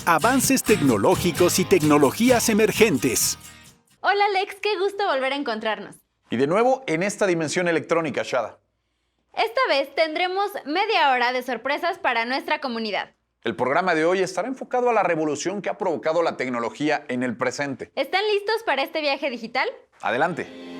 Avances tecnológicos y tecnologías emergentes. Hola Alex, qué gusto volver a encontrarnos. Y de nuevo en esta dimensión electrónica, Shada. Esta vez tendremos media hora de sorpresas para nuestra comunidad. El programa de hoy estará enfocado a la revolución que ha provocado la tecnología en el presente. ¿Están listos para este viaje digital? Adelante.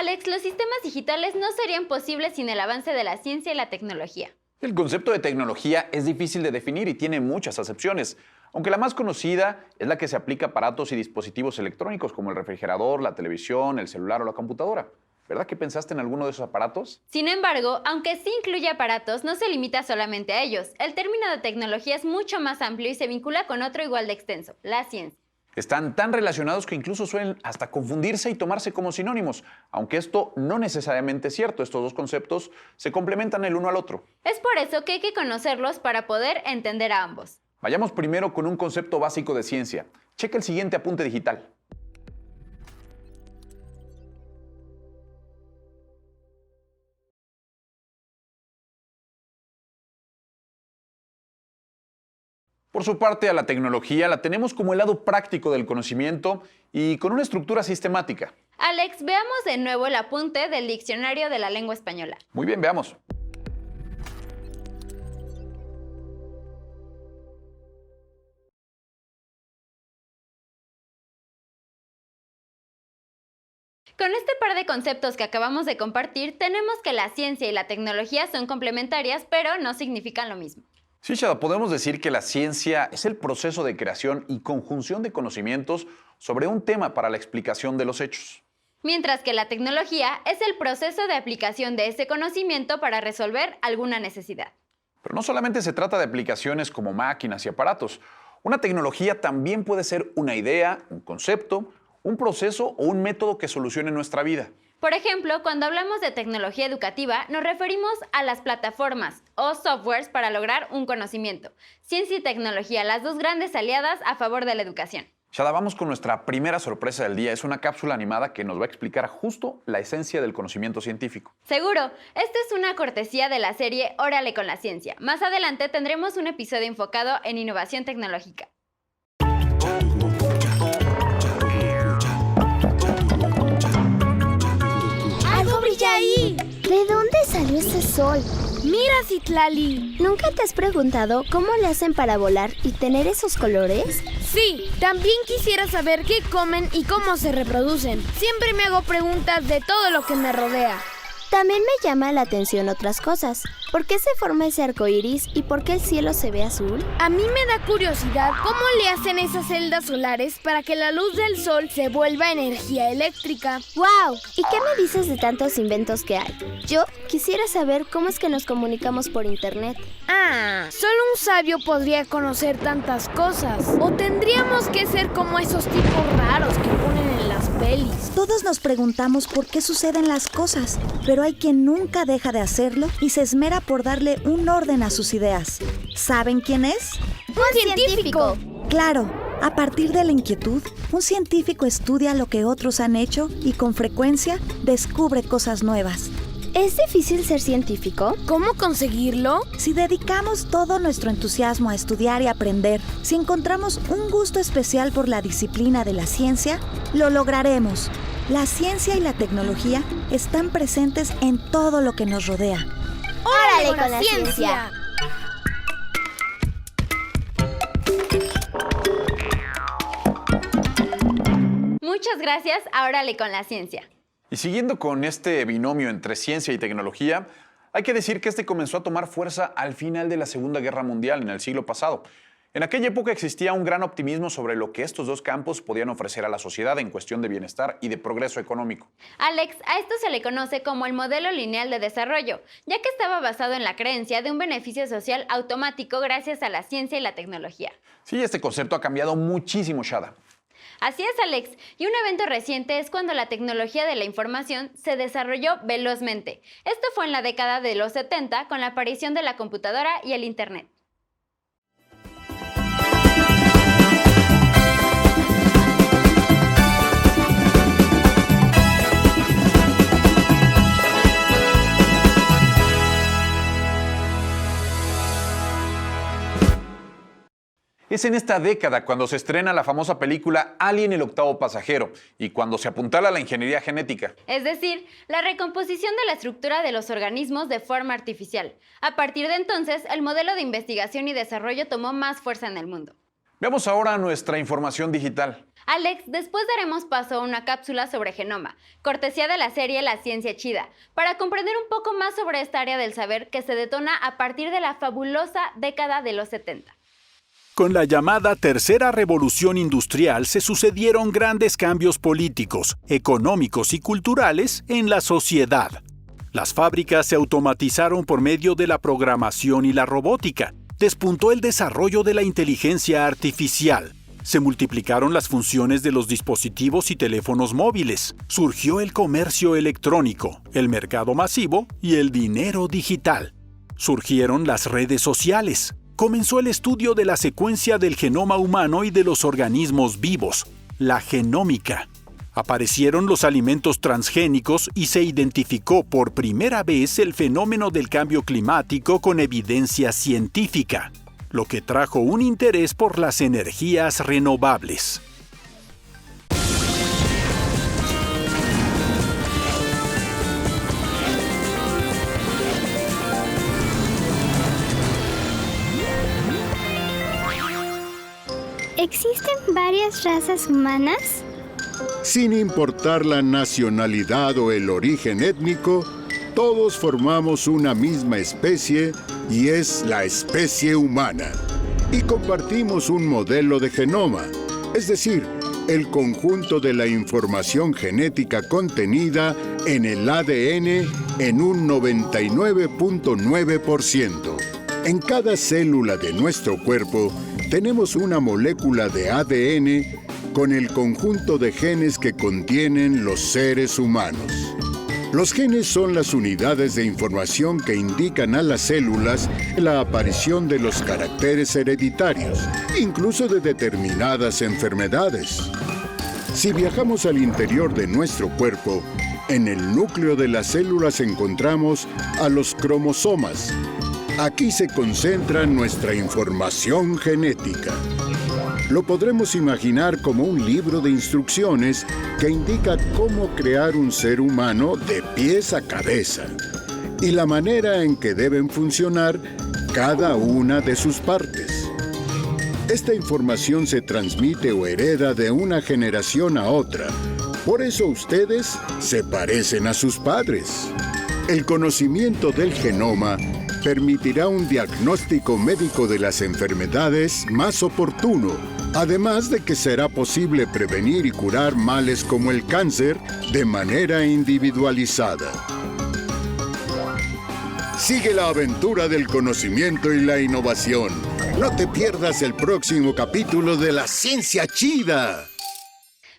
Alex, los sistemas digitales no serían posibles sin el avance de la ciencia y la tecnología. El concepto de tecnología es difícil de definir y tiene muchas acepciones, aunque la más conocida es la que se aplica a aparatos y dispositivos electrónicos como el refrigerador, la televisión, el celular o la computadora. ¿Verdad que pensaste en alguno de esos aparatos? Sin embargo, aunque sí incluye aparatos, no se limita solamente a ellos. El término de tecnología es mucho más amplio y se vincula con otro igual de extenso, la ciencia. Están tan relacionados que incluso suelen hasta confundirse y tomarse como sinónimos, aunque esto no necesariamente es cierto. Estos dos conceptos se complementan el uno al otro. Es por eso que hay que conocerlos para poder entender a ambos. Vayamos primero con un concepto básico de ciencia. Checa el siguiente apunte digital. Por su parte, a la tecnología la tenemos como el lado práctico del conocimiento y con una estructura sistemática. Alex, veamos de nuevo el apunte del Diccionario de la Lengua Española. Muy bien, veamos. Con este par de conceptos que acabamos de compartir, tenemos que la ciencia y la tecnología son complementarias, pero no significan lo mismo. Sí, Shada, podemos decir que la ciencia es el proceso de creación y conjunción de conocimientos sobre un tema para la explicación de los hechos. Mientras que la tecnología es el proceso de aplicación de ese conocimiento para resolver alguna necesidad. Pero no solamente se trata de aplicaciones como máquinas y aparatos. Una tecnología también puede ser una idea, un concepto, un proceso o un método que solucione nuestra vida. Por ejemplo, cuando hablamos de tecnología educativa, nos referimos a las plataformas o softwares para lograr un conocimiento. Ciencia y tecnología, las dos grandes aliadas a favor de la educación. Shada, vamos con nuestra primera sorpresa del día. Es una cápsula animada que nos va a explicar justo la esencia del conocimiento científico. Seguro, esta es una cortesía de la serie Órale con la ciencia. Más adelante tendremos un episodio enfocado en innovación tecnológica. ¡Algo brilla ahí! ¿De dónde salió ese sol? ¡Mira, Citlali! ¿Nunca te has preguntado cómo le hacen para volar y tener esos colores? Sí, también quisiera saber qué comen y cómo se reproducen. Siempre me hago preguntas de todo lo que me rodea. También me llama la atención otras cosas. ¿Por qué se forma ese arco iris y por qué el cielo se ve azul? A mí me da curiosidad cómo le hacen esas celdas solares para que la luz del sol se vuelva energía eléctrica. ¡Wow! ¿Y qué me dices de tantos inventos que hay? Yo quisiera saber cómo es que nos comunicamos por internet. Ah, solo un sabio podría conocer tantas cosas. O tendríamos que ser como esos tipos raros que ponen en las pelis. Todos nos preguntamos por qué suceden las cosas, pero hay quien nunca deja de hacerlo y se esmera por darle un orden a sus ideas. ¿Saben quién es? ¡Un científico! Claro, a partir de la inquietud, un científico estudia lo que otros han hecho y con frecuencia descubre cosas nuevas. ¿Es difícil ser científico? ¿Cómo conseguirlo? Si dedicamos todo nuestro entusiasmo a estudiar y aprender, si encontramos un gusto especial por la disciplina de la ciencia, lo lograremos. La ciencia y la tecnología están presentes en todo lo que nos rodea. ¡Órale con la ciencia! Muchas gracias a Órale con la ciencia. Y siguiendo con este binomio entre ciencia y tecnología, hay que decir que este comenzó a tomar fuerza al final de la Segunda Guerra Mundial, en el siglo pasado. En aquella época existía un gran optimismo sobre lo que estos dos campos podían ofrecer a la sociedad en cuestión de bienestar y de progreso económico. Alex, a esto se le conoce como el modelo lineal de desarrollo, ya que estaba basado en la creencia de un beneficio social automático gracias a la ciencia y la tecnología. Sí, este concepto ha cambiado muchísimo, Shada. Así es, Alex, y un evento reciente es cuando la tecnología de la información se desarrolló velozmente. Esto fue en la década de los 70 con la aparición de la computadora y el Internet. Es en esta década cuando se estrena la famosa película Alien, el octavo pasajero, y cuando se apuntala la ingeniería genética. Es decir, la recomposición de la estructura de los organismos de forma artificial. A partir de entonces, el modelo de investigación y desarrollo tomó más fuerza en el mundo. Veamos ahora nuestra información digital. Alex, después daremos paso a una cápsula sobre genoma, cortesía de la serie La Ciencia Chida, para comprender un poco más sobre esta área del saber que se detona a partir de la fabulosa década de los 70. Con la llamada Tercera Revolución Industrial se sucedieron grandes cambios políticos, económicos y culturales en la sociedad. Las fábricas se automatizaron por medio de la programación y la robótica. Despuntó el desarrollo de la inteligencia artificial. Se multiplicaron las funciones de los dispositivos y teléfonos móviles. Surgió el comercio electrónico, el mercado masivo y el dinero digital. Surgieron las redes sociales. Comenzó el estudio de la secuencia del genoma humano y de los organismos vivos, la genómica. Aparecieron los alimentos transgénicos y se identificó por primera vez el fenómeno del cambio climático con evidencia científica, lo que trajo un interés por las energías renovables. ¿Existen varias razas humanas? Sin importar la nacionalidad o el origen étnico, todos formamos una misma especie y es la especie humana. Y compartimos un modelo de genoma, es decir, el conjunto de la información genética contenida en el ADN en un 99.9%. En cada célula de nuestro cuerpo tenemos una molécula de ADN con el conjunto de genes que contienen los seres humanos. Los genes son las unidades de información que indican a las células la aparición de los caracteres hereditarios, incluso de determinadas enfermedades. Si viajamos al interior de nuestro cuerpo, en el núcleo de las células encontramos a los cromosomas. Aquí se concentra nuestra información genética. Lo podremos imaginar como un libro de instrucciones que indica cómo crear un ser humano de pies a cabeza y la manera en que deben funcionar cada una de sus partes. Esta información se transmite o hereda de una generación a otra. Por eso ustedes se parecen a sus padres. El conocimiento del genoma permitirá un diagnóstico médico de las enfermedades más oportuno, además de que será posible prevenir y curar males como el cáncer de manera individualizada. Sigue la aventura del conocimiento y la innovación. No te pierdas el próximo capítulo de La Ciencia Chida.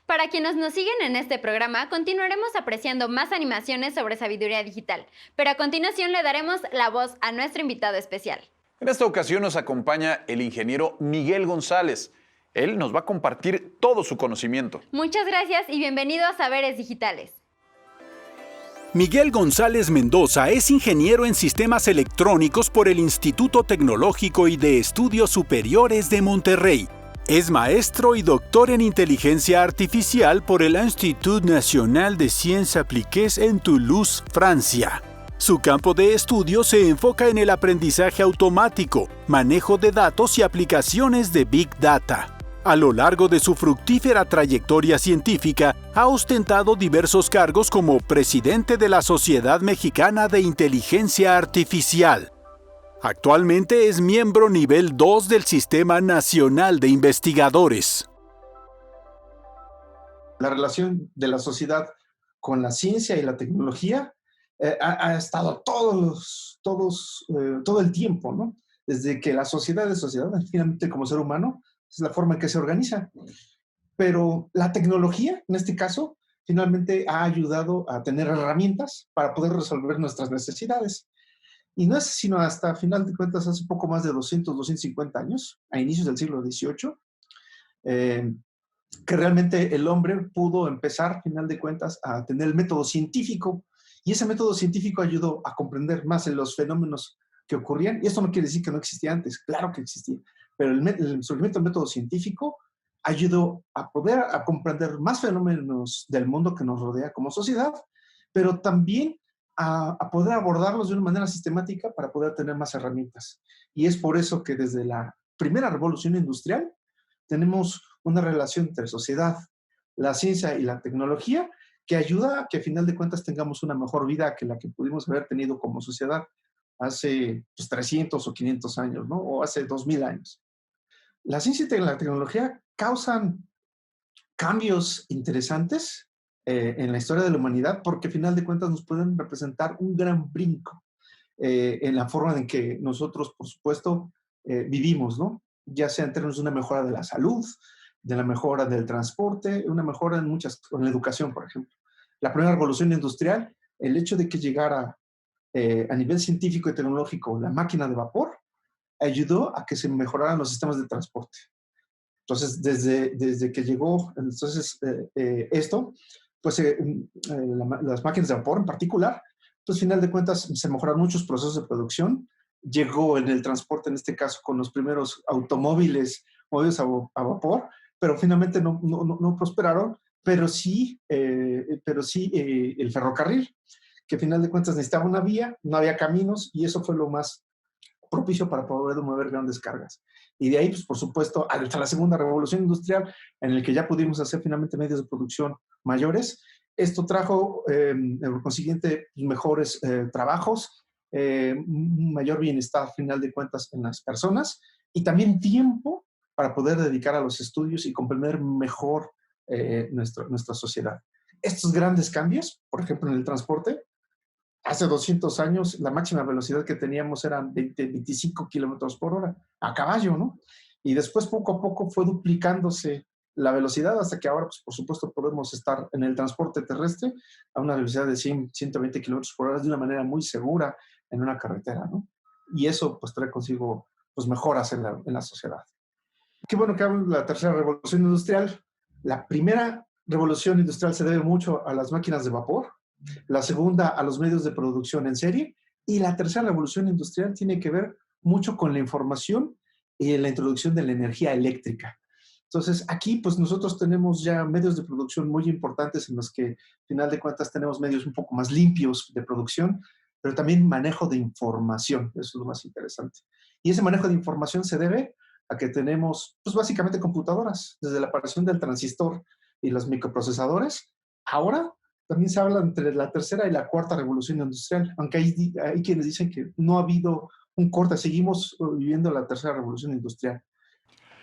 Para quienes nos siguen en este programa, continuaremos apreciando más animaciones sobre sabiduría digital, pero a continuación le daremos la voz a nuestro invitado especial. En esta ocasión nos acompaña el ingeniero Miguel González. Él nos va a compartir todo su conocimiento. Muchas gracias y bienvenido a Saberes Digitales. Miguel González Mendoza es ingeniero en sistemas electrónicos por el Instituto Tecnológico y de Estudios Superiores de Monterrey. Es maestro y doctor en inteligencia artificial por el Institut National de Sciences Appliquées en Toulouse, Francia. Su campo de estudio se enfoca en el aprendizaje automático, manejo de datos y aplicaciones de Big Data. A lo largo de su fructífera trayectoria científica, ha ostentado diversos cargos como presidente de la Sociedad Mexicana de Inteligencia Artificial. Actualmente es miembro nivel 2 del Sistema Nacional de Investigadores. La relación de la sociedad con la ciencia y la tecnología ha estado todo el tiempo, ¿no? Desde que la sociedad es sociedad, finalmente como ser humano, es la forma en que se organiza. Pero la tecnología, en este caso, finalmente ha ayudado a tener herramientas para poder resolver nuestras necesidades. Y no es sino hasta, a final de cuentas, hace poco más de 250 años, a inicios del siglo XVIII, que realmente el hombre pudo empezar, a final de cuentas, a tener el método científico. Y ese método científico ayudó a comprender más en los fenómenos que ocurrían. Y esto no quiere decir que no existía antes, claro que existía. pero el surgimiento del método científico ayudó a comprender más fenómenos del mundo que nos rodea como sociedad, pero también a poder abordarlos de una manera sistemática para poder tener más herramientas. Y es por eso que desde la primera revolución industrial tenemos una relación entre sociedad, la ciencia y la tecnología que ayuda a que, a final de cuentas, tengamos una mejor vida que la que pudimos haber tenido como sociedad hace 300 o 500 años, ¿no? O hace 2000 años. La ciencia y la tecnología causan cambios interesantes en la historia de la humanidad porque, a final de cuentas, nos pueden representar un gran brinco en la forma en que nosotros, por supuesto, vivimos, ¿no? Ya sea en términos de una mejora de la salud, de la mejora del transporte, una mejora en la educación, por ejemplo. La primera revolución industrial, el hecho de que llegara a nivel científico y tecnológico la máquina de vapor, ayudó a que se mejoraran los sistemas de transporte. Entonces, desde que llegó esto, pues las máquinas de vapor en particular, pues, al final de cuentas, se mejoraron muchos procesos de producción. Llegó en el transporte, en este caso, con los primeros automóviles movidos a vapor, pero finalmente no prosperaron, pero sí el ferrocarril, que al final de cuentas necesitaba una vía, no había caminos, y eso fue lo más propicio para poder mover grandes cargas. Y de ahí, pues, por supuesto, hasta la segunda revolución industrial, en el que ya pudimos hacer finalmente medios de producción mayores. Esto trajo, por consiguiente, mejores trabajos, un mayor bienestar, al final de cuentas, en las personas, y también tiempo para poder dedicar a los estudios y comprender mejor nuestra sociedad. Estos grandes cambios, por ejemplo, en el transporte, hace 200 años la máxima velocidad que teníamos eran 25 kilómetros por hora, a caballo, ¿no? Y después, poco a poco, fue duplicándose la velocidad hasta que ahora, pues, por supuesto, podemos estar en el transporte terrestre a una velocidad de 120 kilómetros por hora de una manera muy segura en una carretera, ¿no? Y eso, pues, trae consigo, pues, mejoras en la sociedad. Qué bueno que hablo de la tercera revolución industrial. La primera revolución industrial se debe mucho a las máquinas de vapor, la segunda a los medios de producción en serie, y la tercera revolución industrial tiene que ver mucho con la información y la introducción de la energía eléctrica. Entonces, aquí, pues, nosotros tenemos ya medios de producción muy importantes en los que, al final de cuentas, tenemos medios un poco más limpios de producción, pero también manejo de información. Eso es lo más interesante. Y ese manejo de información se debe a que tenemos, pues, básicamente computadoras. Desde la aparición del transistor y los microprocesadores, ahora también se habla entre la tercera y la cuarta revolución industrial, aunque hay quienes dicen que no ha habido un corte, seguimos viviendo la tercera revolución industrial.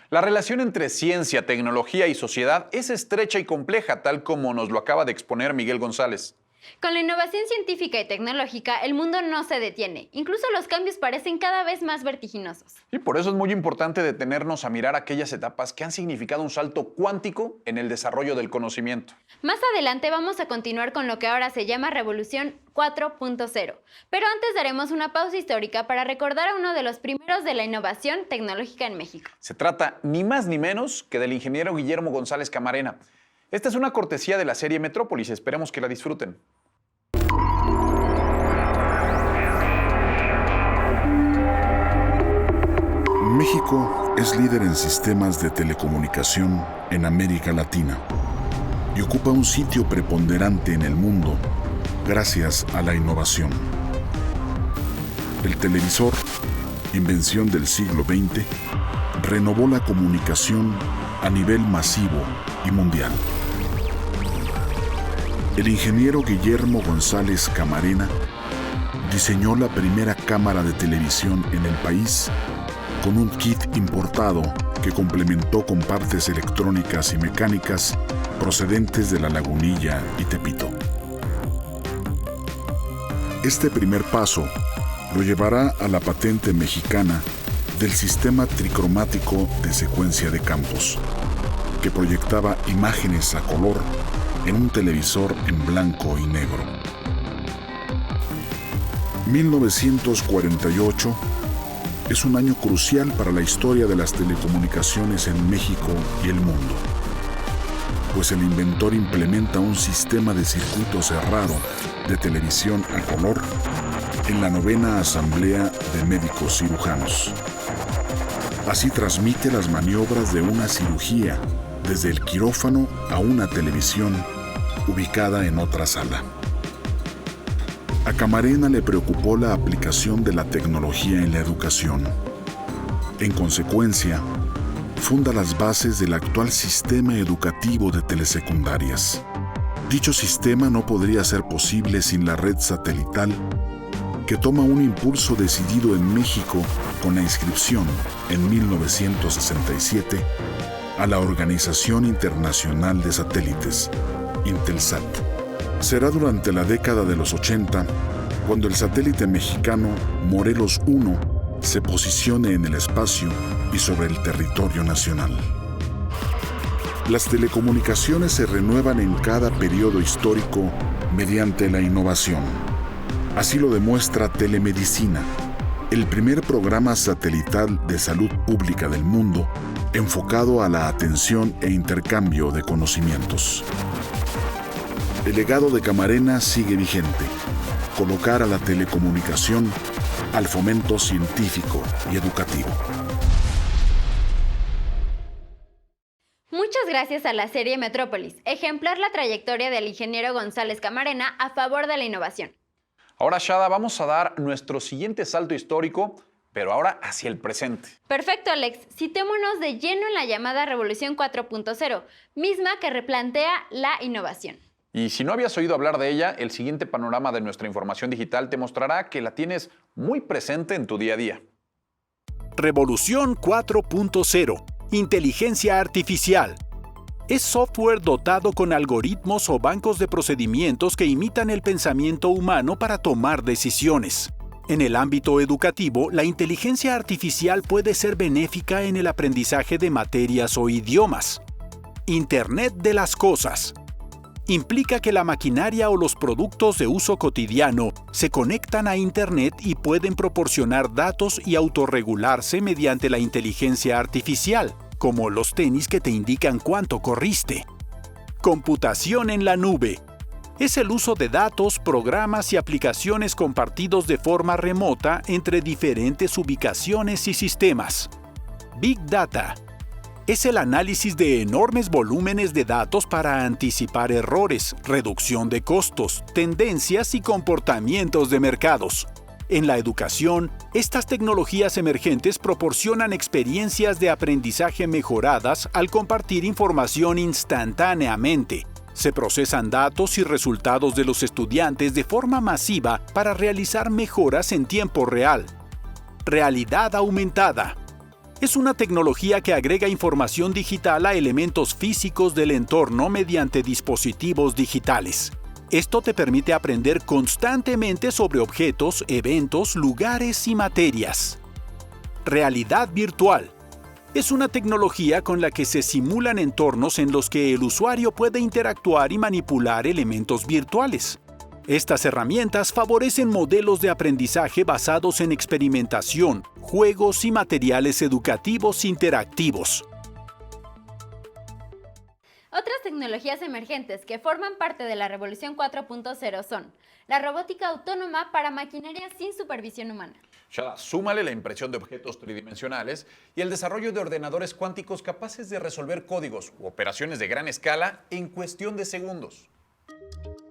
La relación entre ciencia, tecnología y sociedad es estrecha y compleja, tal como nos lo acaba de exponer Miguel González. Con la innovación científica y tecnológica, el mundo no se detiene. Incluso los cambios parecen cada vez más vertiginosos. Y por eso es muy importante detenernos a mirar aquellas etapas que han significado un salto cuántico en el desarrollo del conocimiento. Más adelante vamos a continuar con lo que ahora se llama Revolución 4.0. Pero antes daremos una pausa histórica para recordar a uno de los primeros de la innovación tecnológica en México. Se trata ni más ni menos que del ingeniero Guillermo González Camarena. Esta es una cortesía de la serie Metrópolis. Esperemos que la disfruten. México es líder en sistemas de telecomunicación en América Latina y ocupa un sitio preponderante en el mundo gracias a la innovación. El televisor, invención del siglo XX, renovó la comunicación a nivel masivo y mundial. El ingeniero Guillermo González Camarena diseñó la primera cámara de televisión en el país con un kit importado que complementó con partes electrónicas y mecánicas procedentes de La Lagunilla y Tepito. Este primer paso lo llevará a la patente mexicana del sistema tricromático de secuencia de campos, que proyectaba imágenes a color en un televisor en blanco y negro. 1948 es un año crucial para la historia de las telecomunicaciones en México y el mundo, pues el inventor implementa un sistema de circuito cerrado de televisión a color en la 9ª Asamblea de Médicos Cirujanos. Así transmite las maniobras de una cirugía desde el quirófano a una televisión ubicada en otra sala. A Camarena le preocupó la aplicación de la tecnología en la educación. En consecuencia, funda las bases del actual sistema educativo de telesecundarias. Dicho sistema no podría ser posible sin la red satelital, que toma un impulso decidido en México con la inscripción, en 1967, a la Organización Internacional de Satélites, Intelsat. Será durante la década de los 80 cuando el satélite mexicano Morelos 1 se posicione en el espacio y sobre el territorio nacional. Las telecomunicaciones se renuevan en cada periodo histórico mediante la innovación. Así lo demuestra Telemedicina, el primer programa satelital de salud pública del mundo enfocado a la atención e intercambio de conocimientos. El legado de Camarena sigue vigente: colocar a la telecomunicación al fomento científico y educativo. Muchas gracias a la serie Metrópolis, ejemplar la trayectoria del ingeniero González Camarena a favor de la innovación. Ahora, Shada, vamos a dar nuestro siguiente salto histórico, pero ahora hacia el presente. Perfecto, Alex. Citémonos de lleno en la llamada Revolución 4.0, misma que replantea la innovación. Y si no habías oído hablar de ella, el siguiente panorama de nuestra información digital te mostrará que la tienes muy presente en tu día a día. Revolución 4.0. Inteligencia artificial. Es software dotado con algoritmos o bancos de procedimientos que imitan el pensamiento humano para tomar decisiones. En el ámbito educativo, la inteligencia artificial puede ser benéfica en el aprendizaje de materias o idiomas. Internet de las cosas. Implica que la maquinaria o los productos de uso cotidiano se conectan a Internet y pueden proporcionar datos y autorregularse mediante la inteligencia artificial, como los tenis que te indican cuánto corriste. Computación en la nube. Es el uso de datos, programas y aplicaciones compartidos de forma remota entre diferentes ubicaciones y sistemas. Big Data. Es el análisis de enormes volúmenes de datos para anticipar errores, reducción de costos, tendencias y comportamientos de mercados. En la educación, estas tecnologías emergentes proporcionan experiencias de aprendizaje mejoradas al compartir información instantáneamente. Se procesan datos y resultados de los estudiantes de forma masiva para realizar mejoras en tiempo real. Realidad aumentada. Es una tecnología que agrega información digital a elementos físicos del entorno mediante dispositivos digitales. Esto te permite aprender constantemente sobre objetos, eventos, lugares y materias. Realidad virtual. Es una tecnología con la que se simulan entornos en los que el usuario puede interactuar y manipular elementos virtuales. Estas herramientas favorecen modelos de aprendizaje basados en experimentación, juegos y materiales educativos interactivos. Otras tecnologías emergentes que forman parte de la Revolución 4.0 son la robótica autónoma para maquinaria sin supervisión humana. Shada, súmale la impresión de objetos tridimensionales y el desarrollo de ordenadores cuánticos capaces de resolver códigos u operaciones de gran escala en cuestión de segundos.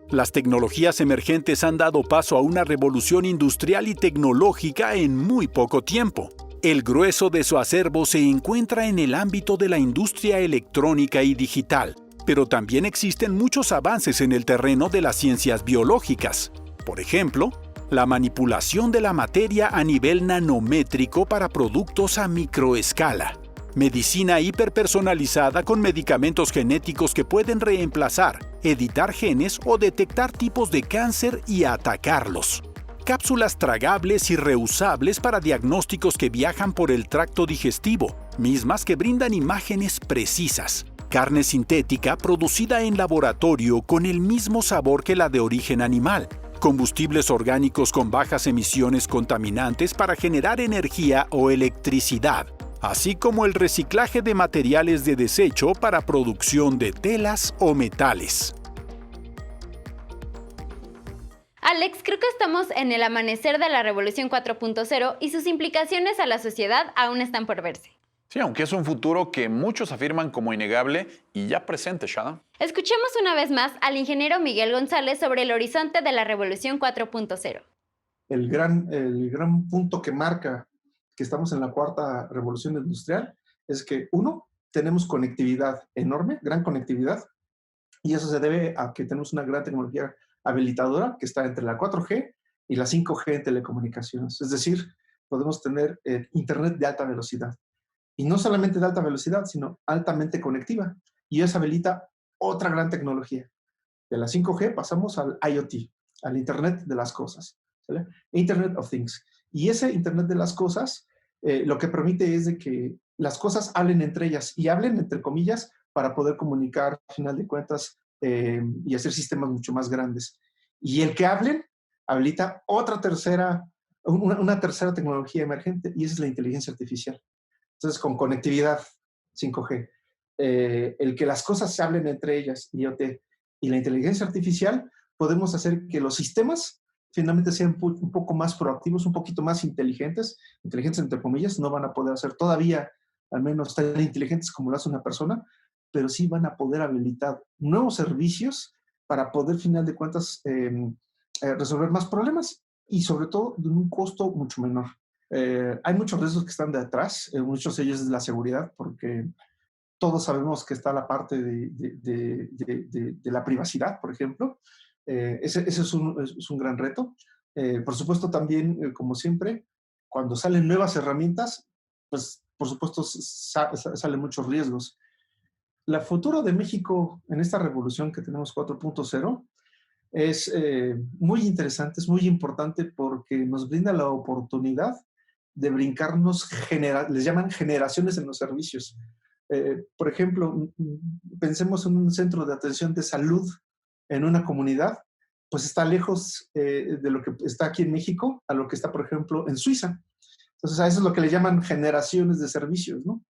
Las tecnologías emergentes han dado paso a una revolución industrial y tecnológica en muy poco tiempo. El grueso de su acervo se encuentra en el ámbito de la industria electrónica y digital, pero también existen muchos avances en el terreno de las ciencias biológicas. Por ejemplo, la manipulación de la materia a nivel nanométrico para productos a microescala. Medicina hiperpersonalizada con medicamentos genéticos que pueden reemplazar, editar genes o detectar tipos de cáncer y atacarlos. Cápsulas tragables y reusables para diagnósticos que viajan por el tracto digestivo, mismas que brindan imágenes precisas. Carne sintética producida en laboratorio con el mismo sabor que la de origen animal. Combustibles orgánicos con bajas emisiones contaminantes para generar energía o electricidad, así como el reciclaje de materiales de desecho para producción de telas o metales. Alex, creo que estamos en el amanecer de la Revolución 4.0 y sus implicaciones a la sociedad aún están por verse. Sí, aunque es un futuro que muchos afirman como innegable y ya presente, Shada. Escuchemos una vez más al ingeniero Miguel González sobre el horizonte de la Revolución 4.0. El gran punto que marca que estamos en la cuarta revolución industrial es que, uno, tenemos conectividad enorme, gran conectividad, y eso se debe a que tenemos una gran tecnología habilitadora que está entre la 4G y la 5G en telecomunicaciones. Es decir, podemos tener internet de alta velocidad. Y no solamente de alta velocidad, sino altamente conectiva. Y eso habilita otra gran tecnología. De la 5G pasamos al IoT, al Internet de las cosas. ¿Sale? Internet of Things. Y ese Internet de las cosas lo que permite es de que las cosas hablen entre ellas y hablen entre comillas para poder comunicar, al final de cuentas, y hacer sistemas mucho más grandes. Y el que hablen habilita una tercera tecnología emergente, y esa es la inteligencia artificial. Entonces, con conectividad 5G, el que las cosas se hablen entre ellas, IoT, y la inteligencia artificial, podemos hacer que los sistemas finalmente sean un poco más proactivos, un poquito más inteligentes entre comillas. No van a poder hacer todavía, al menos tan inteligentes como lo hace una persona, pero sí van a poder habilitar nuevos servicios para poder, final de cuentas, resolver más problemas y sobre todo de un costo mucho menor. Hay muchos riesgos que están detrás, muchos de ellos es la seguridad, porque todos sabemos que está la parte de la privacidad, por ejemplo. Ese es un gran reto. Por supuesto, también, como siempre, cuando salen nuevas herramientas, pues por supuesto salen muchos riesgos. El futuro de México en esta revolución que tenemos 4.0 es muy interesante, es muy importante porque nos brinda la oportunidad de brincarnos, les llaman generaciones en los servicios. Por ejemplo, pensemos en un centro de atención de salud en una comunidad, pues está lejos de lo que está aquí en México a lo que está, por ejemplo, en Suiza. Entonces, a eso es lo que le llaman generaciones de servicios, ¿no?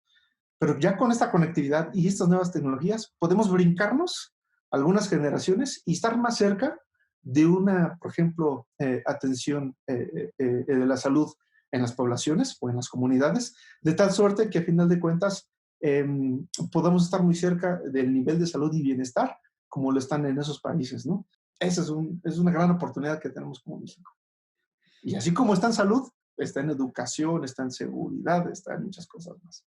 Pero ya con esta conectividad y estas nuevas tecnologías, podemos brincarnos algunas generaciones y estar más cerca de una, por ejemplo, atención de la salud en las poblaciones o en las comunidades, de tal suerte que a final de cuentas podamos estar muy cerca del nivel de salud y bienestar como lo están en esos países, ¿no? Esa es una gran oportunidad que tenemos como México. Y así como está en salud, está en educación, está en seguridad, está en muchas cosas más.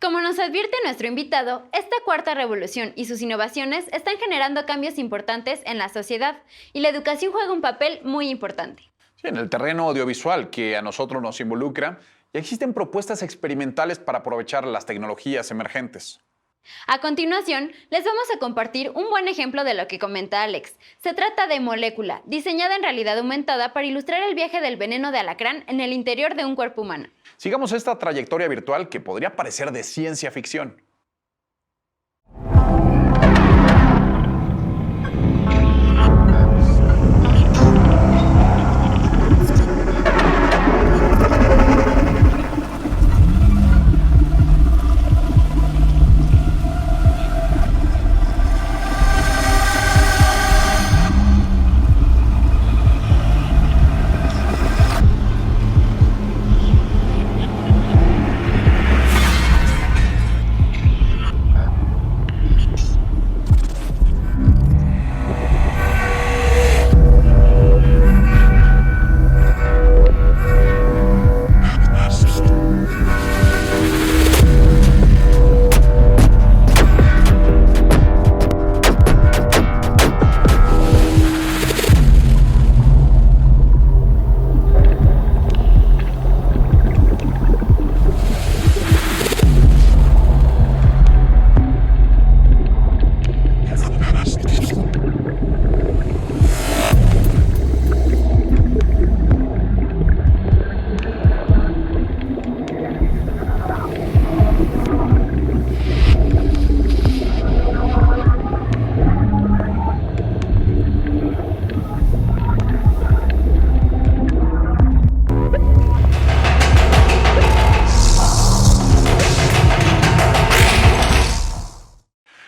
Como nos advierte nuestro invitado, esta cuarta revolución y sus innovaciones están generando cambios importantes en la sociedad y la educación juega un papel muy importante. Sí, en el terreno audiovisual que a nosotros nos involucra, ya existen propuestas experimentales para aprovechar las tecnologías emergentes. A continuación, les vamos a compartir un buen ejemplo de lo que comenta Alex. Se trata de Molécula, diseñada en realidad aumentada para ilustrar el viaje del veneno de alacrán en el interior de un cuerpo humano. Sigamos esta trayectoria virtual que podría parecer de ciencia ficción.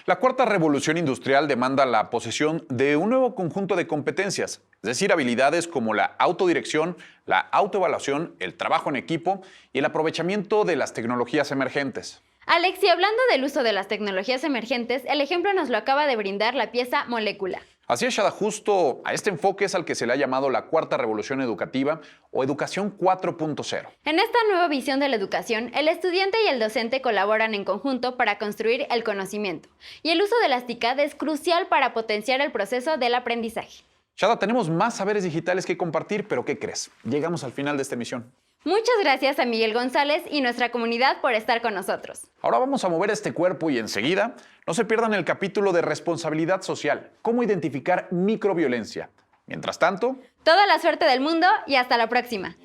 La cuarta revolución industrial demanda la posesión de un nuevo conjunto de competencias, Es decir, habilidades como la autodirección, la autoevaluación, el trabajo en equipo y el aprovechamiento de las tecnologías emergentes. Alex, y hablando del uso de las tecnologías emergentes, el ejemplo nos lo acaba de brindar la pieza Molécula. Así es, Shada, justo a este enfoque es al que se le ha llamado la cuarta revolución educativa o educación 4.0. En esta nueva visión de la educación, el estudiante y el docente colaboran en conjunto para construir el conocimiento, y el uso de las TICAD es crucial para potenciar el proceso del aprendizaje. Shada, tenemos más saberes digitales que compartir, pero ¿qué crees? Llegamos al final de esta emisión. Muchas gracias a Miguel González y nuestra comunidad por estar con nosotros. Ahora vamos a mover este cuerpo y enseguida no se pierdan el capítulo de responsabilidad social, cómo identificar microviolencia. Mientras tanto, toda la suerte del mundo y hasta la próxima.